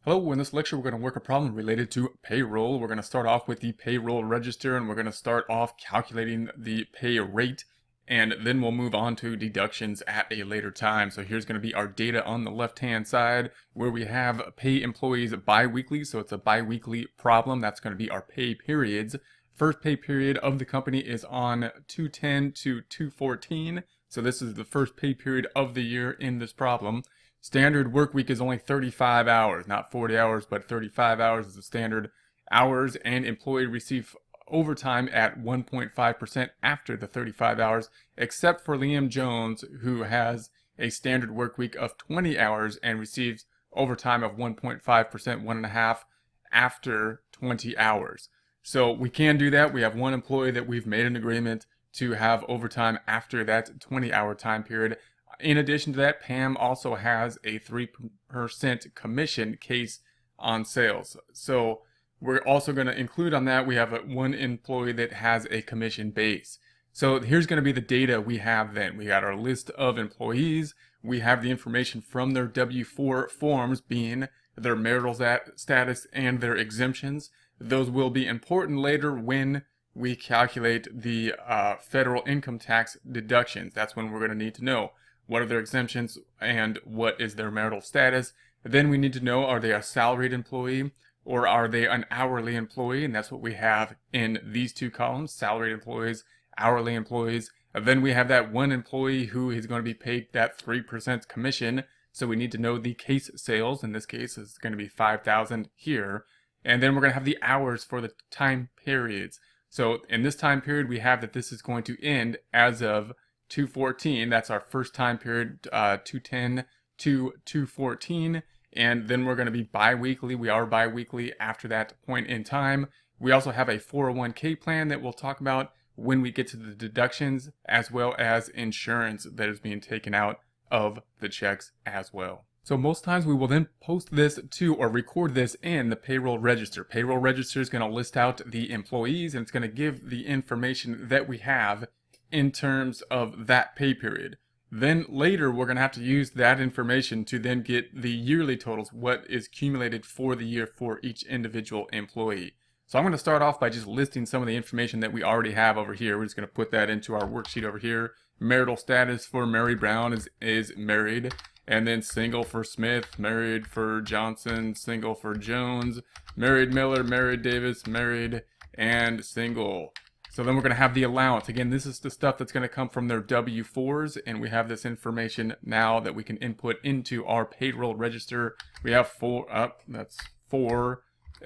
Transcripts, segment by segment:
Hello, in this lecture we're going to work a problem related to payroll. We're going to start off with the payroll register and we're going to start off calculating the pay rate, and then we'll move on to deductions at a later time. So here's going to be our data on the left hand side where we have pay employees bi-weekly, so it's a bi-weekly problem. That's going to be our pay periods. First pay period of the company is on 2/10 to 2/14, so this is the first pay period of the year in this problem. Standard work week is only 35 hours, not 40 hours, but 35 hours is the standard hours, and employee receive overtime at 1.5% after the 35 hours, except for Liam Jones, who has a standard work week of 20 hours and receives overtime of 1.5%, 1.5 after 20 hours. So we can do that. We have one employee that we've made an agreement to have overtime after that 20-hour time period. In addition to that, Pam also has a 3% commission case on sales. So we're also going to include on that, we have one employee that has a commission base. So here's going to be the data we have then. We got our list of employees. We have the information from their W-4 forms, being their marital status and their exemptions. Those will be important later when we calculate the federal income tax deductions. That's when we're going to need to know what are their exemptions and what is their marital status. Then we need to know, are they a salaried employee or are they an hourly employee? And that's what we have in these two columns: salaried employees, hourly employees. And then we have that one employee who is going to be paid that 3% commission. So we need to know the case sales. In this case, it's going to be 5,000 here. And then we're going to have the hours for the time periods. So in this time period, we have that this is going to end as of 2/14. That's our first time period, 2/10 to 2/14. And then we're going to be bi-weekly. We are bi-weekly after that point in time. We also have a 401k plan that we'll talk about when we get to the deductions, as well as insurance that is being taken out of the checks as well. So most times we will then post this to, or record this in, the payroll register. Payroll register is going to list out the employees, and it's going to give the information that we have in terms of that pay period. Then later we're going to have to use that information to then get the yearly totals, what is accumulated for the year for each individual employee. So I'm going to start off by just listing some of the information that we already have over here. We're just going to put that into our worksheet over here. Marital status for Mary Brown is married, and then single for Smith, married for Johnson, single for Jones, married Miller, married Davis, married, and single. So then we're going to have the allowance. Again, this is the stuff that's going to come from their W-4s, and we have this information now that we can input into our payroll register. We have four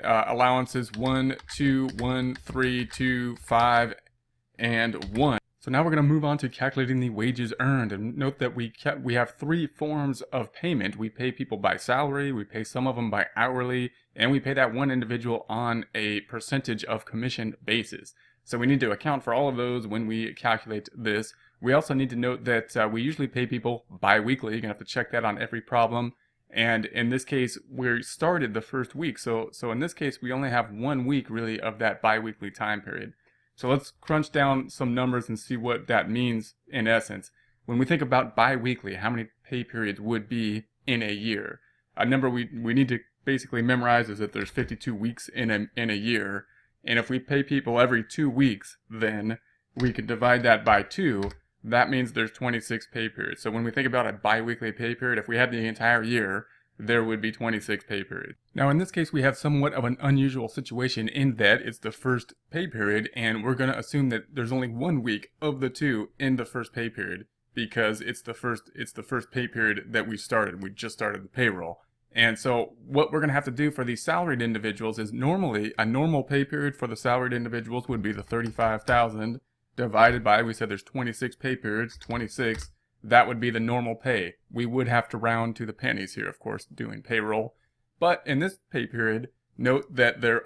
allowances: 1, 2, 1, 3, 2, 5, and 1. So now we're going to move on to calculating the wages earned. And note that we have three forms of payment. We pay people by salary, we pay some of them by hourly, and we pay that one individual on a percentage of commission basis. So we need to account for all of those when we calculate this. We also need to note that we usually pay people bi-weekly. You're going to have to check that on every problem. And in this case, we started the first week. So in this case, we only have 1 week really of that bi-weekly time period. So let's crunch down some numbers and see what that means in essence. When we think about bi-weekly, how many pay periods would be in a year? A number we need to basically memorize is that there's 52 weeks in a year. And if we pay people every 2 weeks, then we could divide that by 2. That means there's 26 pay periods. So when we think about a bi-weekly pay period, if we had the entire year, there would be 26 pay periods. Now in this case, we have somewhat of an unusual situation in that it's the first pay period, and we're going to assume that there's only 1 week of the 2 in the first pay period, because it's the first pay period that we started. We just started the payroll. And so what we're going to have to do for these salaried individuals is, normally a normal pay period for the salaried individuals would be the 35,000 divided by, we said there's 26 pay periods, 26. That would be the normal pay. We would have to round to the pennies here, of course, doing payroll. But in this pay period, note that there's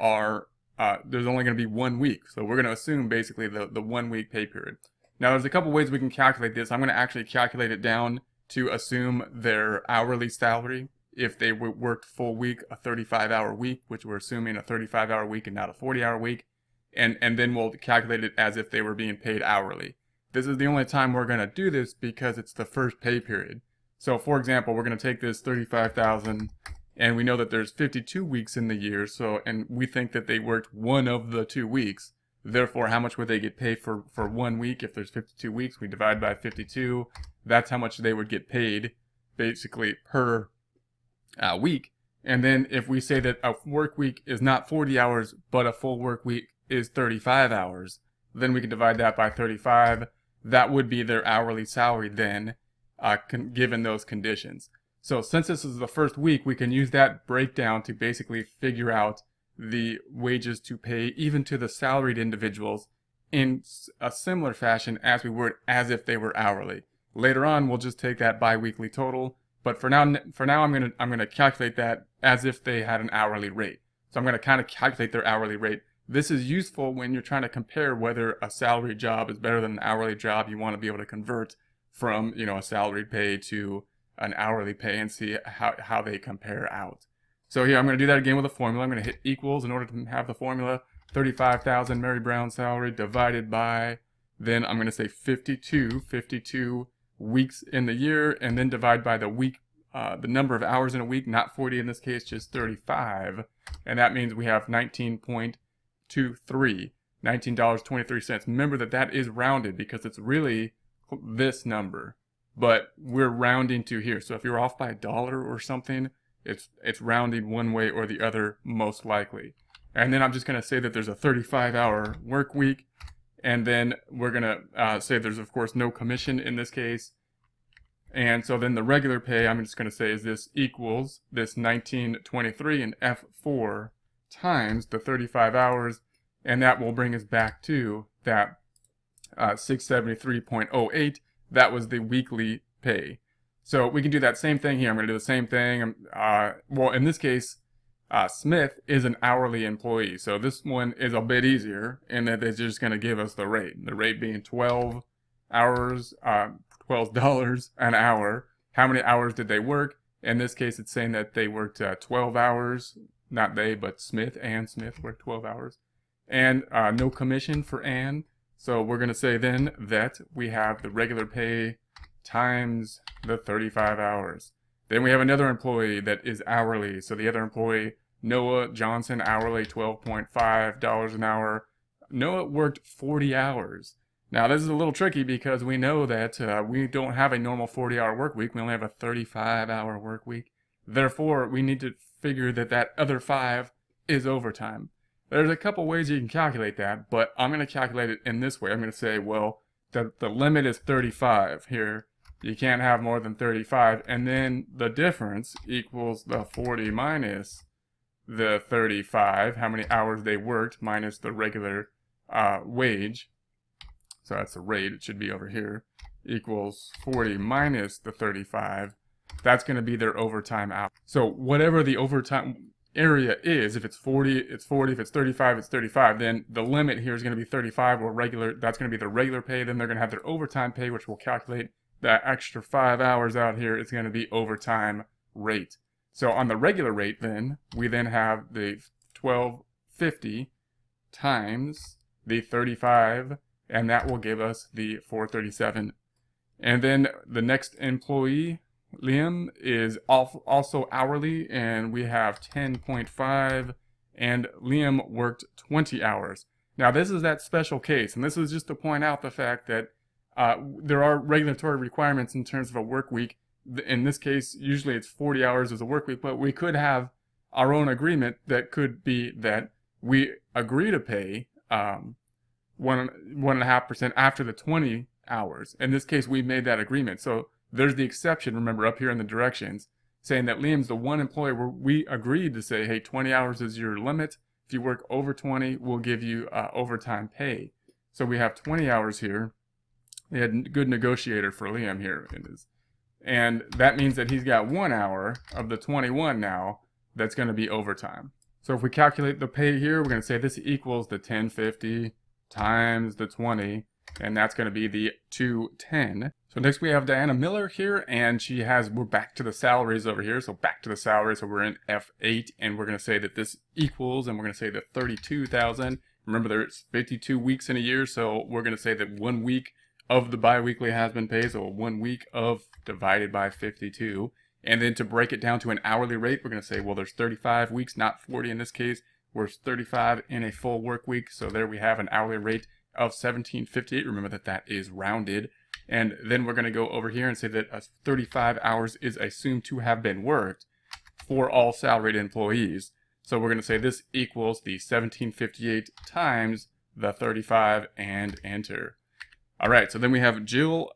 only going to be 1 week. So we're going to assume basically the 1 week pay period. Now there's a couple ways we can calculate this. I'm going to actually calculate it down to assume their hourly salary. If they worked full week, a 35-hour week, which we're assuming a 35-hour week and not a 40-hour week. And then we'll calculate it as if they were being paid hourly. This is the only time we're going to do this because it's the first pay period. So for example, we're going to take this 35,000 and we know that there's 52 weeks in the year, so, and we think that they worked one of the 2 weeks. Therefore, how much would they get paid for 1 week? If there's 52 weeks, we divide by 52. That's how much they would get paid, basically, per week. And then if we say that a work week is not 40 hours, but a full work week is 35 hours, then we can divide that by 35. That would be their hourly salary then, given those conditions. So since this is the first week, we can use that breakdown to basically figure out the wages to pay even to the salaried individuals in a similar fashion as we would as if they were hourly. Later on, we'll just take that bi-weekly total, but for now I'm gonna calculate that as if they had an hourly rate. So I'm gonna kind of calculate their hourly rate. This is useful when you're trying to compare whether a salary job is better than an hourly job. You want to be able to convert from, a salaried pay to an hourly pay and see how they compare out. So here I'm going to do that again with a formula. I'm going to hit equals in order to have the formula. 35,000 Mary Brown salary divided by, then I'm going to say 52 weeks in the year, and then divide by the week, the number of hours in a week, not 40 in this case, just 35. And that means we have $19.23. Remember that is rounded because it's really this number, but we're rounding to here. So if you're off by $1 or something, it's rounding one way or the other most likely. And then I'm just going to say that there's a 35-hour work week, and then we're going to say there's of course no commission in this case. And so then the regular pay, I'm just going to say is this equals this 1923 in F4 times the 35 hours, and that will bring us back to that 673.08. That was the weekly pay. So we can do that same thing here. I'm going to do the same thing. Well, in this case, Smith is an hourly employee. So this one is a bit easier in that they're just going to give us the rate. The rate being 12 hours, $12 an hour. How many hours did they work? In this case, it's saying that they worked 12 hours. Not they, but Smith worked 12 hours. And no commission for Ann. So we're going to say then that we have the regular pay times the 35 hours. Then we have another employee that is hourly. So the other employee, Noah Johnson, hourly, $12.5 an hour. Noah worked 40 hours. Now this is a little tricky because we know that we don't have a normal 40-hour work week. We only have a 35-hour work week. Therefore, we need to figure that other 5 is overtime. There's a couple ways you can calculate that, but I'm going to calculate it in this way. I'm going to say, well, the limit is 35 here. You can't have more than 35, and then the difference equals the 40 minus the 35, how many hours they worked, minus the regular wage. So that's the rate, it should be over here, equals 40 minus the 35. That's going to be their overtime hour. So whatever the overtime area is, if it's 40, it's 40. If it's 35, it's 35. Then the limit here is going to be 35 or regular. That's going to be the regular pay. Then they're going to have their overtime pay, which will calculate that extra 5 hours out here. It's going to be overtime rate. So on the regular rate, then we then have the 1250 times the 35, and that will give us the 437. And then the next employee, Liam, is also hourly, and we have 10.5, and Liam worked 20 hours. Now this is that special case, and this is just to point out the fact that there are regulatory requirements in terms of a work week. In this case, usually it's 40 hours as a work week, but we could have our own agreement that could be that we agree to pay 1.5% after the 20 hours. In this case, we made that agreement. So there's the exception, remember, up here in the directions, saying that Liam's the one employee where we agreed to say, hey, 20 hours is your limit. If you work over 20, we'll give you overtime pay. So we have 20 hours here. We had a good negotiator for Liam here. And that means that he's got 1 hour of the 21 now that's going to be overtime. So if we calculate the pay here, we're going to say this equals the 1050 times the 20, and that's going to be the 210. So next we have Diana Miller here, and we're back to the salaries over here. So back to the salaries, so we're in F8, and we're going to say that this equals, and we're going to say that 32,000. Remember, there's 52 weeks in a year, so we're going to say that 1 week of the biweekly has been paid, so 1 week of divided by 52. And then to break it down to an hourly rate, we're going to say, well, there's 35 weeks, not 40 in this case. We're 35 in a full work week. So there we have an hourly rate of $17.58. Remember that that is rounded. And then we're going to go over here and say that 35 hours is assumed to have been worked for all salaried employees. So we're going to say this equals the 1758 times the 35 and enter. All right, so then we have Jill.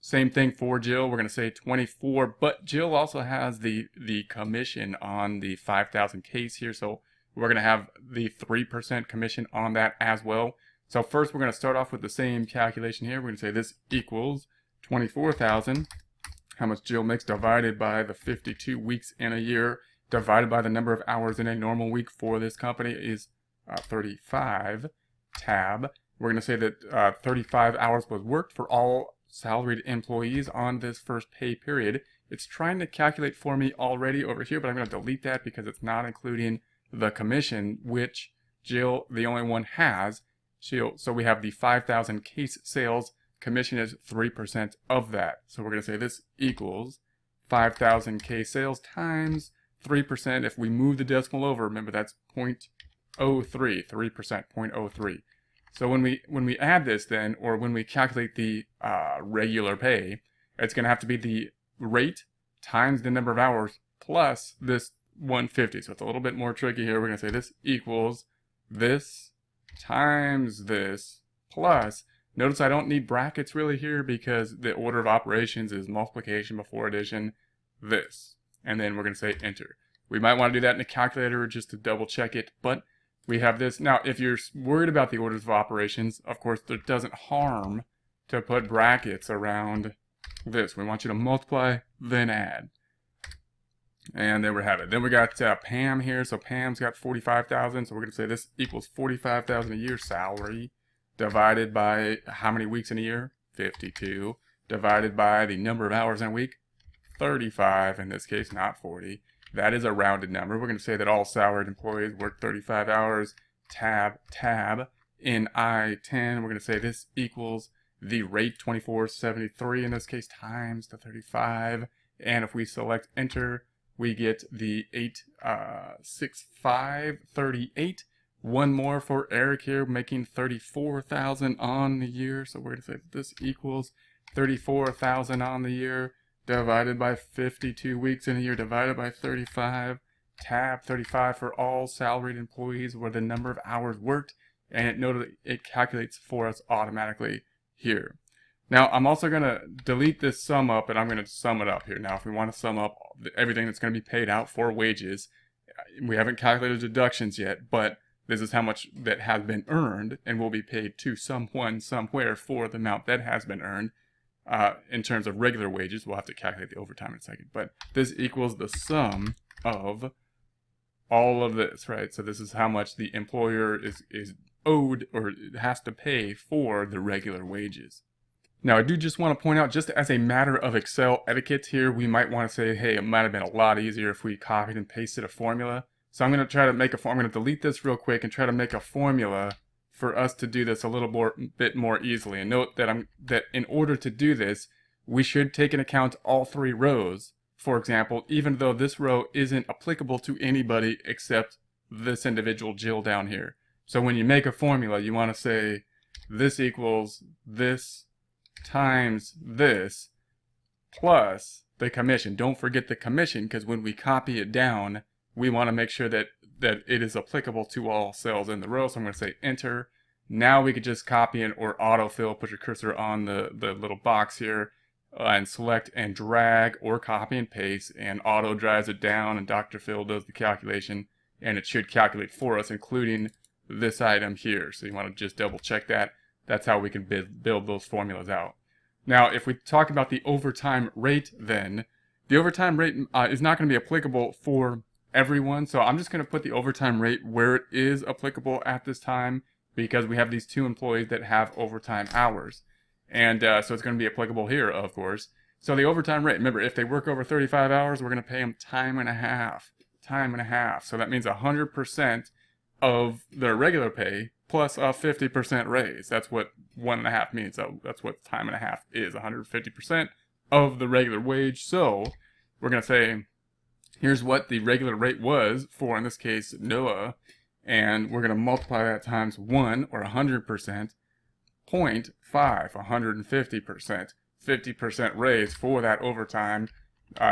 Same thing for Jill. We're going to say 24, but Jill also has the commission on the 5,000 case here. So we're going to have the 3% commission on that as well. So first we're going to start off with the same calculation here. We're going to say this equals 24,000. How much Jill makes divided by the 52 weeks in a year divided by the number of hours in a normal week for this company is 35 tab. We're going to say that 35 hours was worked for all salaried employees on this first pay period. It's trying to calculate for me already over here, but I'm going to delete that because it's not including the commission, which Jill, the only one, has. So we have the 5,000 case sales. Commission is 3% of that. So we're going to say this equals 5,000 case sales times 3%. If we move the decimal over, remember that's 0.03, 3%, 0.03. So when we add this then, or when we calculate the regular pay, it's going to have to be the rate times the number of hours plus this 150. So it's a little bit more tricky here. We're going to say this equals this times this plus, notice I don't need brackets really here because the order of operations is multiplication before addition, this. And then we're going to say enter. We might want to do that in a calculator just to double check it, but we have this. Now, if you're worried about the orders of operations, of course, it doesn't harm to put brackets around this. We want you to multiply, then add. And there we have it. Then we got Pam here. So Pam's got 45,000. So we're going to say this equals 45,000 a year salary divided by how many weeks in a year? 52. Divided by the number of hours in a week? 35 in this case, not 40. That is a rounded number. We're going to say that all salaried employees work 35 hours. Tab. In I-10, we're going to say this equals the rate 24.73 in this case times the 35. And if we select enter, we get the 86538. One more for Eric here, making 34,000 on the year. So we're going to say this equals 34,000 on the year divided by 52 weeks in a year divided by 35. Tab 35 for all salaried employees where the number of hours worked, and it noted it calculates for us automatically here. Now I'm also going to delete this sum up, and I'm going to sum it up here. Now if we want to sum up everything that's going to be paid out for wages, we haven't calculated deductions yet, but this is how much that has been earned and will be paid to someone somewhere for the amount that has been earned. In terms of regular wages, we'll have to calculate the overtime in a second, but this equals the sum of all of this, right? So this is how much the employer is owed or has to pay for the regular wages. Now I do just want to point out, just as a matter of Excel etiquette here, we might want to say, hey, it might have been a lot easier if we copied and pasted a formula. So I'm going to try to make I'm going to delete this real quick and try to make a formula for us to do this a little bit more easily. And note that that in order to do this, we should take into account all three rows. For example, even though this row isn't applicable to anybody except this individual Jill down here. So when you make a formula, you want to say this equals this times this plus the commission. Don't forget the commission, because when we copy it down, we want to make sure that it is applicable to all cells in the row. So I'm going to say enter. Now we could just copy it or autofill, put your cursor on the little box here and select and drag, or copy and paste, and auto drives it down, and Dr. Phil does the calculation, and it should calculate for us, including this item here. So you want to just double check that. That's how we can build those formulas out. Now, if we talk about the overtime rate, then the overtime rate is not going to be applicable for everyone. So I'm just going to put the overtime rate where it is applicable at this time, because we have these two employees that have overtime hours. And so it's going to be applicable here, of course. So the overtime rate, remember, if they work over 35 hours, we're going to pay them time and a half. So that means 100% of their regular pay plus a 50% raise. That's what 1.5 means. So that's what time and a half is, 150% of the regular wage. So we're going to say, here's what the regular rate was for, in this case, Noah, and we're going to multiply that times 1, or 100%, 0.5, 150%, 50% raise for that overtime.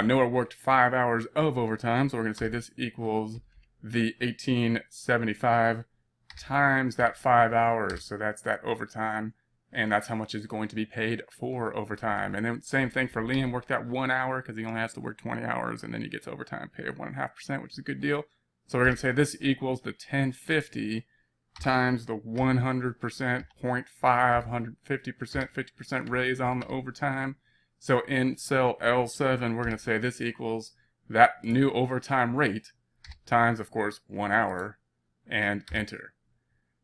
Noah worked 5 hours of overtime, so we're going to say this equals the 1875 times that 5 hours. So that's that overtime, and that's how much is going to be paid for overtime. And then same thing for Liam, worked that 1 hour because he only has to work 20 hours, and then he gets overtime pay of 1.5%, which is a good deal. So we're going to say this equals the 1050 times the 100%, 0.5, 150%, 50% raise on the overtime. So in cell L7, we're going to say this equals that new overtime rate times, of course, 1 hour, and enter.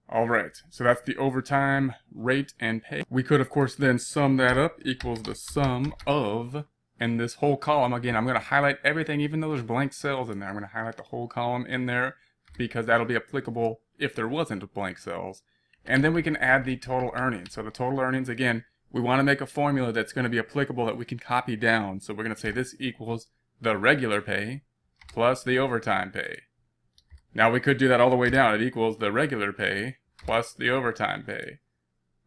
All right, so that's the overtime rate and pay. We could, of course, then sum that up, equals the sum of, and this whole column, again, I'm going to highlight everything, even though there's blank cells in there. I'm going to highlight the whole column in there because that'll be applicable if there wasn't blank cells. And then we can add the total earnings. So the total earnings, again, we want to make a formula that's going to be applicable that we can copy down. So we're going to say this equals the regular pay plus the overtime pay. Now we could do that all the way down. It equals the regular pay plus the overtime pay.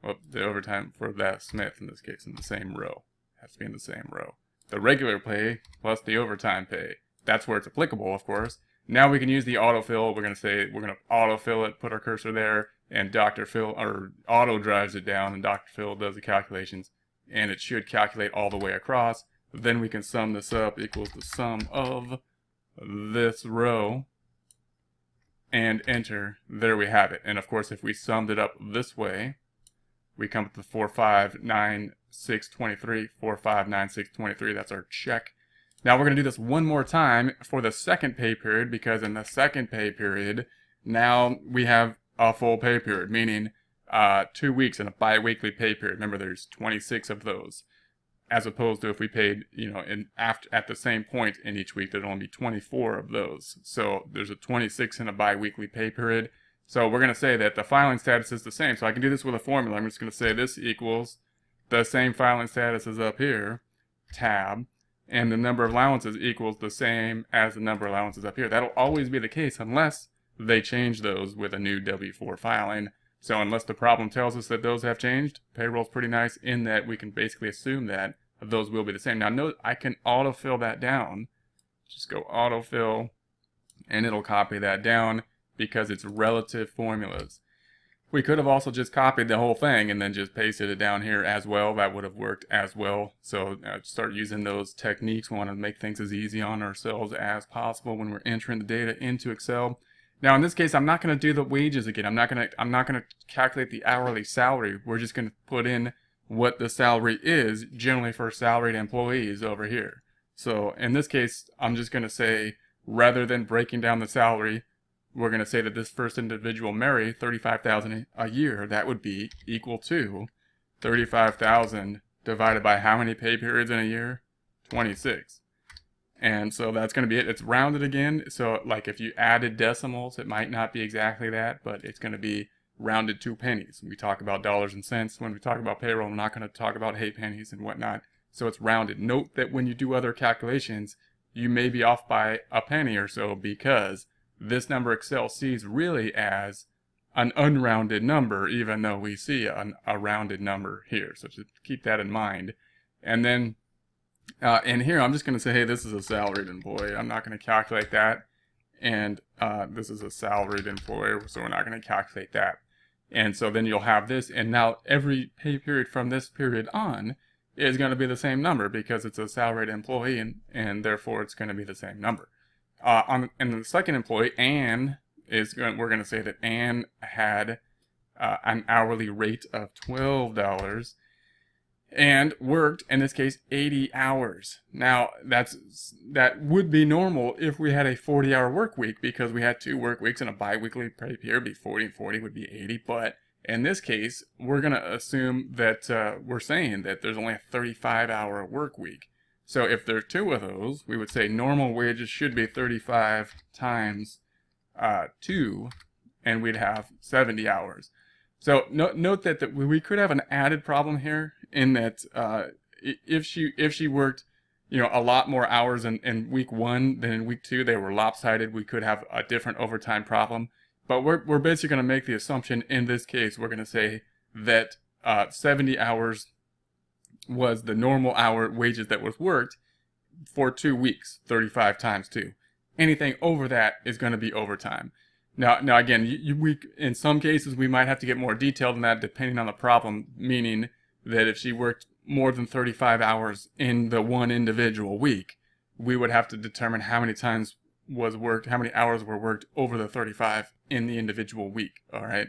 Well, the overtime for that Smith, in this case, in the same row. It has to be in the same row. The regular pay plus the overtime pay. That's where it's applicable, of course. Now we can use the autofill. We're going to say we're going to autofill it, put our cursor there, and Dr. Phil, or auto drives it down, and Dr. Phil does the calculations, and it should calculate all the way across. Then we can sum this up, equals the sum of this row, and enter. There we have it. And of course, if we summed it up this way, we come up to 459623, 459623. That's our check. Now we're going to do this one more time for the second pay period, because in the second pay period, now we have a full pay period, meaning 2 weeks in a bi-weekly pay period. Remember, there's 26 of those, as opposed to if we paid, at the same point in each week, there'd only be 24 of those. So there's a 26 in a bi-weekly pay period. So we're going to say that the filing status is the same. So I can do this with a formula. I'm just going to say this equals the same filing status as up here, tab, and the number of allowances equals the same as the number of allowances up here. That'll always be the case unless they change those with a new W-4 filing. So unless the problem tells us that those have changed, payroll's pretty nice in that we can basically assume that those will be the same. Now note, I can autofill that down. Just go autofill, and it'll copy that down because it's relative formulas. We could have also just copied the whole thing and then just pasted it down here as well. That would have worked as well. So start using those techniques. We want to make things as easy on ourselves as possible when we're entering the data into Excel. Now in this case, I'm not going to do the wages again. I'm not going to calculate the hourly salary. We're just going to put in what the salary is generally for salaried employees over here. So in this case, I'm just going to say, rather than breaking down the salary, we're going to say that this first individual, Mary, $35,000 a year, that would be equal to 35,000 divided by how many pay periods in a year? 26. And so that's going to be it. It's rounded again. So like if you added decimals, it might not be exactly that, but it's going to be rounded to pennies. We talk about dollars and cents. When we talk about payroll, we're not going to talk about halfpennies and whatnot. So it's rounded. Note that when you do other calculations, you may be off by a penny or so because this number Excel sees really as an unrounded number, even though we see a rounded number here. So just keep that in mind. And then in here, I'm just going to say, hey, this is a salaried employee. I'm not going to calculate that. And this is a salaried employee, so we're not going to calculate that. And so then you'll have this. And now every pay period from this period on is going to be the same number because it's a salaried employee, and therefore it's going to be the same number. And the second employee, Anne, we're going to say that Anne had an hourly rate of $12 and worked, in this case, 80 hours. Now, that would be normal if we had a 40-hour work week because we had 2 work weeks in a bi-weekly pay period. It'd be 40 and 40 would be 80. But in this case, we're going to assume that we're saying that there's only a 35-hour work week. So if there's 2 of those, we would say normal wages should be 35 times 2, and we'd have 70 hours. So note that we could have an added problem here in that if she worked, a lot more hours in week 1 than in week 2. They were lopsided. We could have a different overtime problem. But we're basically going to make the assumption in this case, we're going to say that 70 hours was the normal hour wages that was worked for 2 weeks, 35 times 2. Anything over that is going to be overtime. Now again, in some cases, we might have to get more detailed than that depending on the problem, meaning that if she worked more than 35 hours in the one individual week, we would have to determine how many times was worked, how many hours were worked over the 35 in the individual week, all right?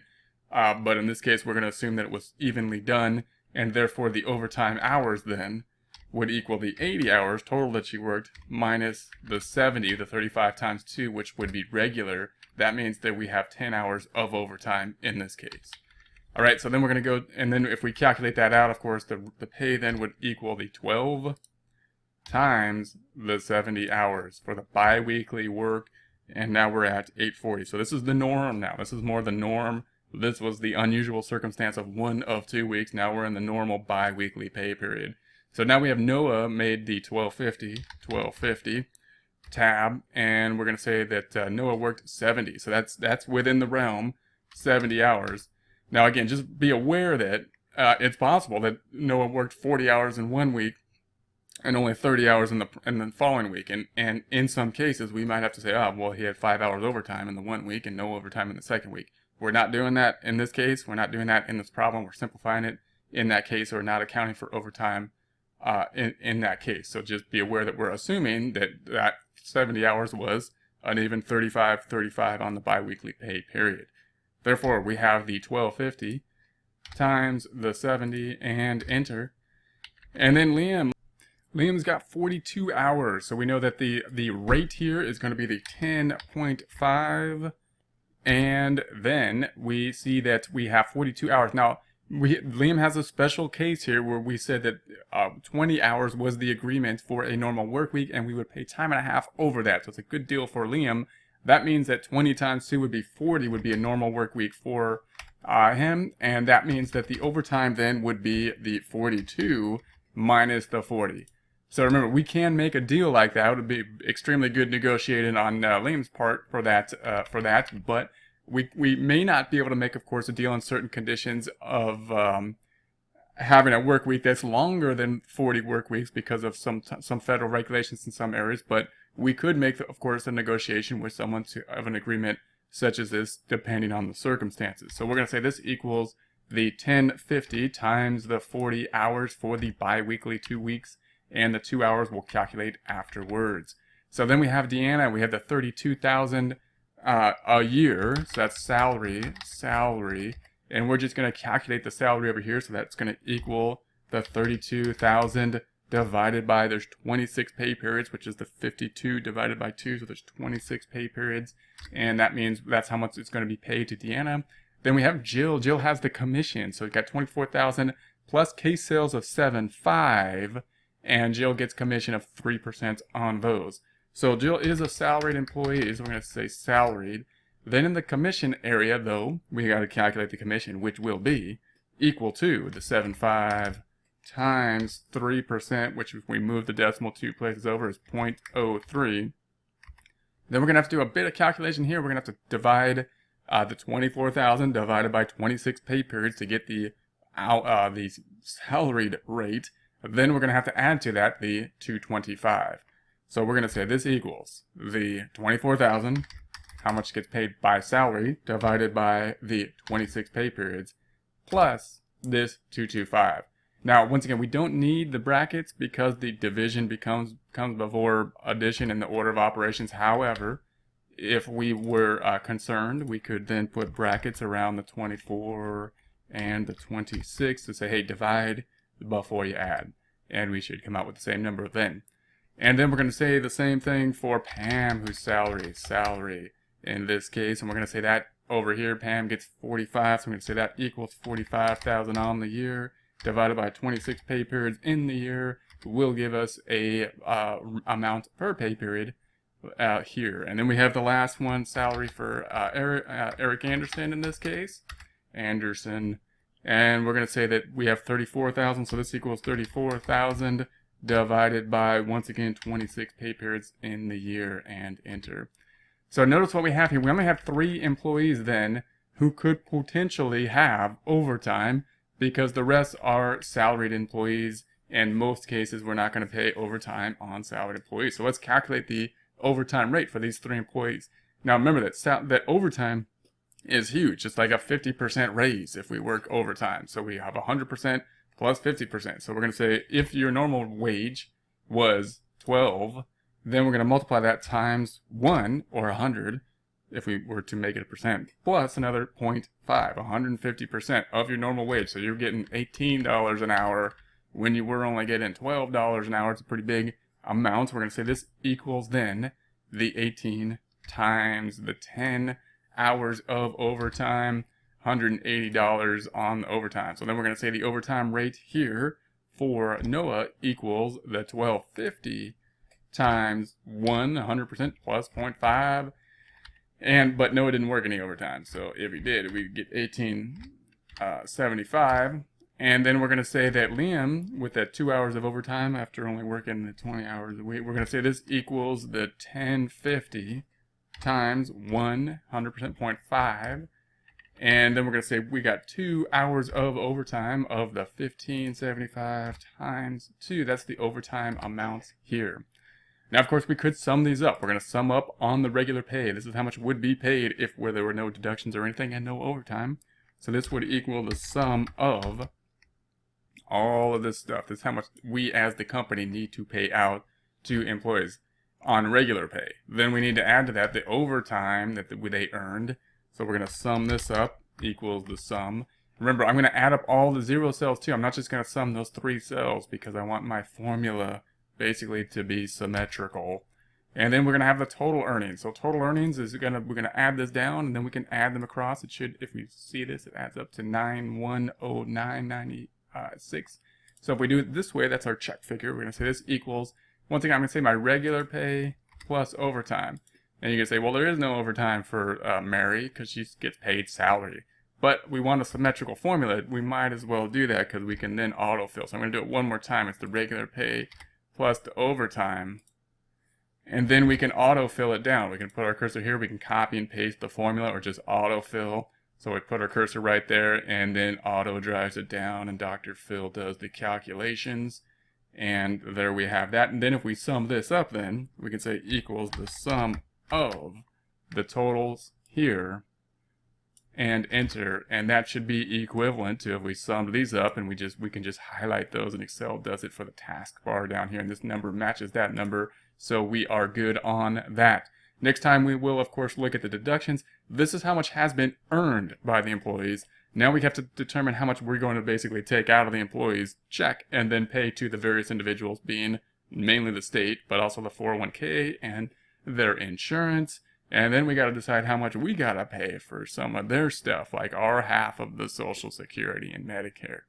But in this case, we're going to assume that it was evenly done, and therefore the overtime hours then would equal the 80 hours total that she worked minus the 70, the 35 times 2, which would be regular. That means that we have 10 hours of overtime in this case. All right, so then we're going to go, and then if we calculate that out, of course, the pay then would equal the 12 times the 70 hours for the bi-weekly work, and now we're at 840. So this is the norm now. This is more the norm. This was the unusual circumstance of 1 of 2 weeks. Now we're in the normal bi-weekly pay period. So now we have Noah made the 1250 tab, and we're going to say that Noah worked 70. So that's within the realm, 70 hours. Now again, just be aware that it's possible that Noah worked 40 hours in 1 week and only 30 hours in the following week. And in some cases, we might have to say, oh, well, he had 5 hours overtime in the 1 week and no overtime in the second week. We're not doing that in this case. We're not doing that in this problem. We're simplifying it in that case. We're not accounting for overtime in that case. So just be aware that we're assuming that 70 hours was an even 35 on the biweekly pay period. Therefore, we have the 1250 times the 70 and enter. And then Liam's got 42 hours. So we know that the rate here is going to be the 10.5. And then we see that we have 42 hours. Now, Liam has a special case here where we said that 20 hours was the agreement for a normal work week, and we would pay time and a half over that. So it's a good deal for Liam. That means that 20 times 2 would be 40, would be a normal work week for him. And that means that the overtime then would be the 42 minus the 40. So remember, we can make a deal like that. It would be extremely good negotiating on Liam's part for that, but we may not be able to make, of course, a deal on certain conditions of having a work week that's longer than 40 work weeks because of some federal regulations in some areas. But we could make, of course, a negotiation with someone to have an agreement such as this, depending on the circumstances. So we're going to say this equals the 1050 times the 40 hours for the bi-weekly 2 weeks. And the 2 hours we'll calculate afterwards. So then we have Deanna. We have the 32,000 a year. So that's salary, and we're just going to calculate the salary over here. So that's going to equal the 32,000 divided by, there's 26 pay periods, which is the 52 divided by 2. So there's 26 pay periods, and that means that's how much it's going to be paid to Deanna. Then we have Jill. Jill has the commission. So we've got 24,000 plus case sales of 7.5. And Jill gets commission of 3% on those. So Jill is a salaried employee, so we're going to say salaried. Then in the commission area, though, we got to calculate the commission, which will be equal to the 7.5 times 3%, which if we move the decimal 2 places over is 0.03. Then we're going to have to do a bit of calculation here. We're going to have to divide the 24,000 divided by 26 pay periods to get the salaried rate. Then we're going to have to add to that the 225. So we're going to say this equals the 24,000, how much gets paid by salary, divided by the 26 pay periods, plus this 225. Now, once again, we don't need the brackets because the division comes before addition in the order of operations. However, if we were concerned, we could then put brackets around the 24 and the 26 to say, hey, divide before you add, and we should come out with the same number then. And then we're going to say the same thing for Pam, whose salary in this case, and we're going to say that over here Pam gets 45, so we're going to say that equals 45,000 on the year divided by 26 pay periods in the year will give us a amount per pay period here. And then we have the last one, salary for Eric Anderson in this case, And we're going to say that we have 34,000, so this equals 34,000 divided by, once again, 26 pay periods in the year, and enter. So notice what we have here. We only have 3 employees then who could potentially have overtime, because the rest are salaried employees. In most cases, we're not going to pay overtime on salaried employees. So let's calculate the overtime rate for these 3 employees. Now remember that overtime is huge. It's like a 50% raise if we work overtime. So we have 100% plus 50%. So we're going to say if your normal wage was 12, then we're going to multiply that times 1, or 100, if we were to make it a percent, plus another 0.5, 150% of your normal wage. So you're getting $18 an hour when you were only getting $12 an hour. It's a pretty big amount. So we're going to say this equals then the 18 times the 10 hours of overtime, $180 on the overtime. So then we're going to say the overtime rate here for Noah equals the $12.50 times 100% plus 0.5. But Noah didn't work any overtime, so if he did, we'd get $18.75. And then we're going to say that Liam, with that 2 hours of overtime after only working the 20 hours a week, we're going to say this equals the $10.50 times 100% 0.5. And then we're going to say we got 2 hours of overtime of the $15.75 times 2. That's the overtime amount here. Now, of course, we could sum these up. We're going to sum up on the regular pay. This is how much would be paid if there were no deductions or anything and no overtime. So this would equal the sum of all of this stuff. This is how much we as the company need to pay out to employees on regular pay. Then we need to add to that the overtime that they earned. So we're going to sum this up, equals the sum. Remember, I'm going to add up all the 0 cells too. I'm not just going to sum those 3 cells because I want my formula basically to be symmetrical. And then we're going to have the total earnings. So total earnings is we're going to add this down, and then we can add them across. It should, if we see this, it adds up to 9,109.96. So if we do it this way, that's our check figure. We're going to say this equals, one thing I'm going to say, my regular pay plus overtime. And you can say, well, there is no overtime for Mary because she gets paid salary. But we want a symmetrical formula. We might as well do that because we can then autofill. So I'm going to do it one more time. It's the regular pay plus the overtime. And then we can autofill it down. We can put our cursor here. We can copy and paste the formula or just autofill. So we put our cursor right there, and then auto drives it down, and Dr. Phil does the calculations. And there we have that. And then if we sum this up, then we can say equals the sum of the totals here, and enter. And that should be equivalent to if we summed these up, and we can just highlight those, and Excel does it for the taskbar down here, and this number matches that number. So we are good on that. Next time we will, of course, look at the deductions. This is how much has been earned by the employees. Now we have to determine how much we're going to basically take out of the employees' check and then pay to the various individuals, being mainly the state, but also the 401k and their insurance. And then we got to decide how much we got to pay for some of their stuff, like our half of the Social Security and Medicare.